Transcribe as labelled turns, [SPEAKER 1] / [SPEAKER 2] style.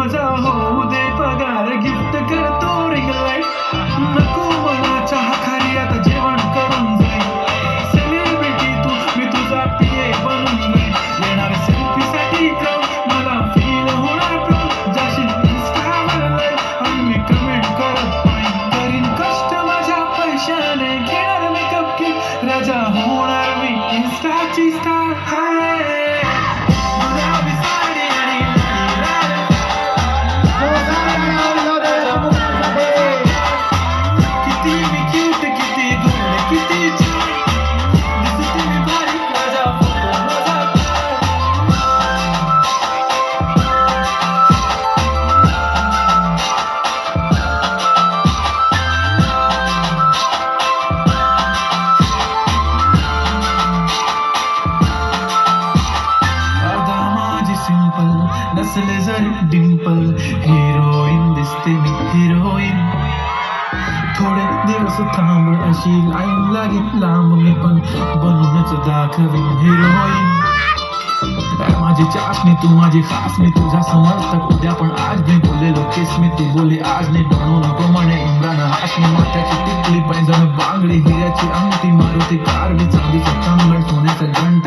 [SPEAKER 1] माझा होऊ दे पगार, गिफ्ट करतो रिंग लाईट. नको मला चहा खाली, आता जेवण करून जाईल. सेलिब्रिटी तू, मी तुझा पिये बनून जाईल. येणार सेल्फी साठी क्राऊड, मला फील होणार प्राऊड. जाशील इंस्टावर लाईव्ह आणि मी कमेंट करत पाहिजे. करीन कष्ट माझ्या पैशाने, घेणार मेकअप किट, राजा होणार मी इंस्टाची स्टार. गुलाबी साडी आणि लाल किती मी क्यूट, किती गोड, किती छान दिसते मी भारी. माझा फोटो माझा अर्धा माझी सिंपल, नसले जरी डिंपल. हिरोईन दिसते मी हिरोईन. थोडे दिवस थांब, अशी लाईन लागेल लांब, मी पण बनूनच दाखवीन हिरोईन. माझी चाशनी तू, माझी खास मी, तुझा समर्थक उद्या पण आज मी. बोललेलो केस मी, तू बोली आज नाही. बनू नको म्हणे इम्रान हाशमी. माथ्याची टिकली, पैंजण बांगडी, हिऱ्याची अंगठी, मारुती कार बी, चांदीचं कमळ, सोन्याचं गंड.